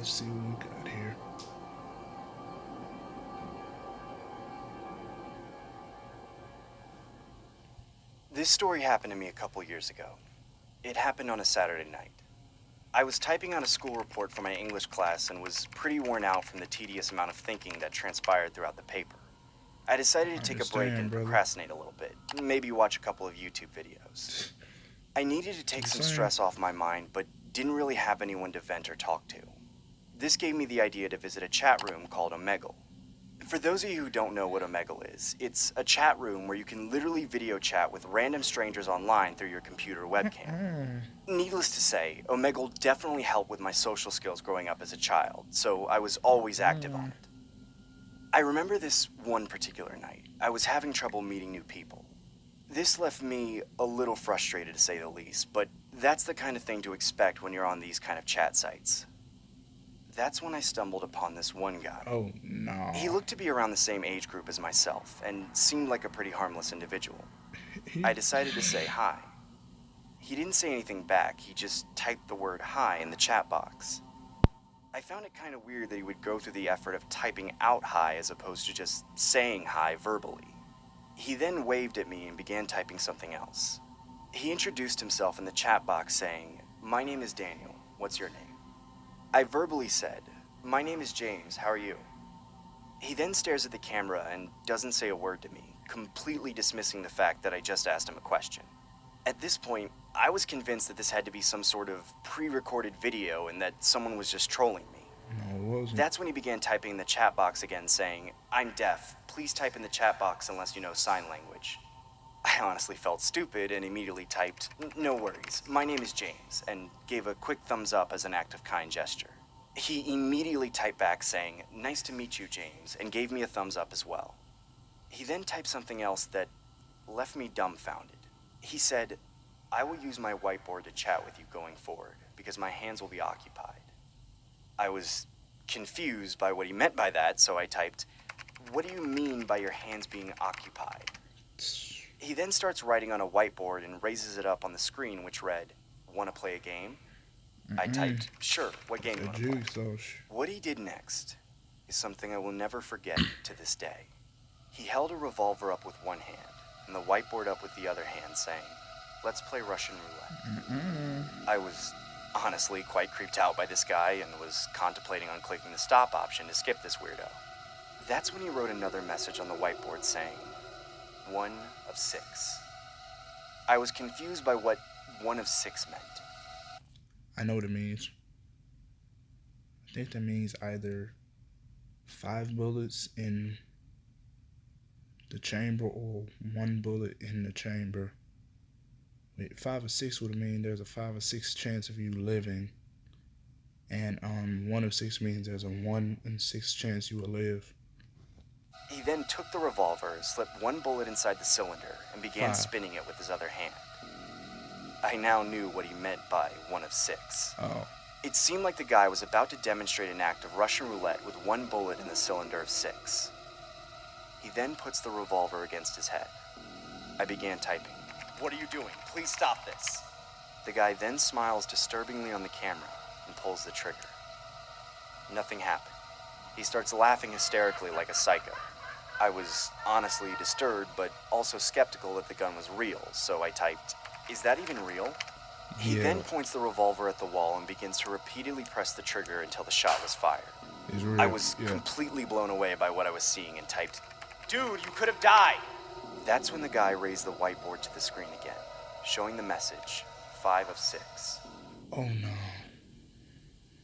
let's see what we got here. This story happened to me a couple years ago. It happened on a Saturday night. I was typing out a school report for my English class and was pretty worn out from the tedious amount of thinking that transpired throughout the paper. I decided to I take a break understand, and brother. procrastinate a little bit, maybe watch a couple of YouTube videos. I needed to take Just some saying. stress off my mind, but didn't really have anyone to vent or talk to. This gave me the idea to visit a chat room called Omegle. For those of you who don't know what Omegle is, it's a chat room where you can literally video chat with random strangers online through your computer webcam. Needless to say, Omegle definitely helped with my social skills growing up as a child, so I was always active on it. I remember this one particular night. I was having trouble meeting new people. This left me a little frustrated to say the least, but that's the kind of thing to expect when you're on these kind of chat sites. That's when I stumbled upon this one guy. Oh no. He looked to be around the same age group as myself and seemed like a pretty harmless individual. He, I decided to say hi. He didn't say anything back, he just typed the word hi in the chat box. I found it kind of weird that he would go through the effort of typing out hi as opposed to just saying hi verbally. He then waved at me and began typing something else. He introduced himself in the chat box saying, "My name is Daniel, what's your name?" I verbally said, "My name is James, how are you?" He then stares at the camera and doesn't say a word to me, completely dismissing the fact that I just asked him a question. At this point, I was convinced that this had to be some sort of pre-recorded video and that someone was just trolling me. no, it wasn't. That's when he began typing in the chat box again, saying, "I'm deaf. Please type in the chat box unless you know sign language." I honestly felt stupid and immediately typed, "No worries, my name is James," and gave a quick thumbs up as an act of kind gesture. He immediately typed back saying, "Nice to meet you, James," and gave me a thumbs up as well. He then typed something else that left me dumbfounded. He said, "I will use my whiteboard to chat with you going forward because my hands will be occupied." I was confused by what he meant by that, so I typed, "What do you mean by your hands being occupied?" He then starts writing on a whiteboard and raises it up on the screen, which read, "Want to play a game?" I typed, "Sure, what game do you The want to play?" jigsaw. What he did next is something I will never forget to this day. He held a revolver up with one hand and the whiteboard up with the other hand, saying, "Let's play Russian roulette." I was honestly quite creeped out by this guy and was contemplating on clicking the stop option to skip this weirdo. That's when he wrote another message on the whiteboard saying, "One of six." I was confused by what one of six meant. I know what it means. I think that means either 5 bullets in the chamber or 1 bullet in the chamber. Wait, 5 or 6 would mean there's a 5 or 6 chance of you living, and 1 of 6 means there's a 1 in 6 chance you will live. He then took the revolver, slipped one bullet inside the cylinder, and began 5. spinning it with his other hand. I now knew what he meant by one of six. Oh, It seemed like the guy was about to demonstrate an act of Russian roulette with one bullet in the cylinder of six. He then puts the revolver against his head. I began typing, "What are you doing? Please stop this." The guy then smiles disturbingly on the camera and pulls the trigger. Nothing happened. He starts laughing hysterically like a psycho. I was honestly disturbed, but also skeptical that the gun was real, so I typed, "Is that even real?" He yeah, then points the revolver at the wall and begins to repeatedly press the trigger until the shot was fired. it's real. I was Yeah. completely blown away by what I was seeing and typed, "Dude, you could have died." That's when the guy raised the whiteboard to the screen again, showing the message, 5 of 6. Oh no.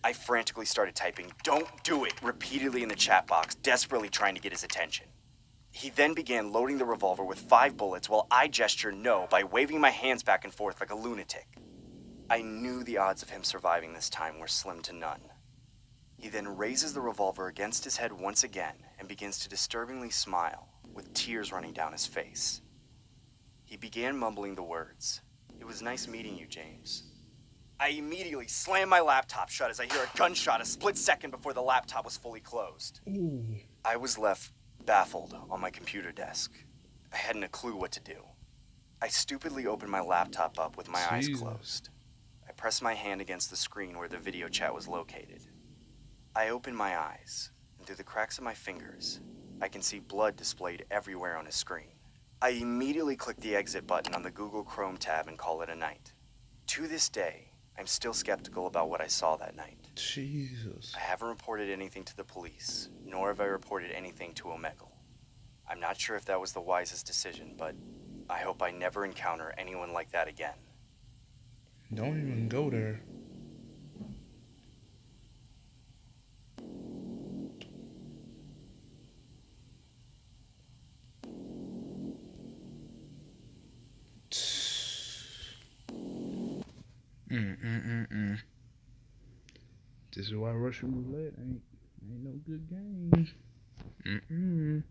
I frantically started typing, "Don't do it," repeatedly in the chat box, desperately trying to get his attention. He then began loading the revolver with 5 bullets while I gestured no by waving my hands back and forth like a lunatic. I knew the odds of him surviving this time were slim to none. He then raises the revolver against his head once again and begins to disturbingly smile, with tears running down his face. He began mumbling the words, "It was nice meeting you, James." I immediately slammed my laptop shut as I hear a gunshot a split second before the laptop was fully closed. Ooh. I was left baffled on my computer desk. I hadn't a clue what to do. I stupidly opened my laptop up with my eyes Jesus. closed. I pressed my hand against the screen where the video chat was located. I open my eyes, and through the cracks of my fingers, I can see blood displayed everywhere on his screen. I immediately click the exit button on the Google Chrome tab and call it a night. To this day, I'm still skeptical about what I saw that night. Jesus. I haven't reported anything to the police, nor have I reported anything to Omegle. I'm not sure if that was the wisest decision, but I hope I never encounter anyone like that again. Don't even go there. Mm-mm-mm-mm. This is why Russian roulette ain't no good game. Mm-mm.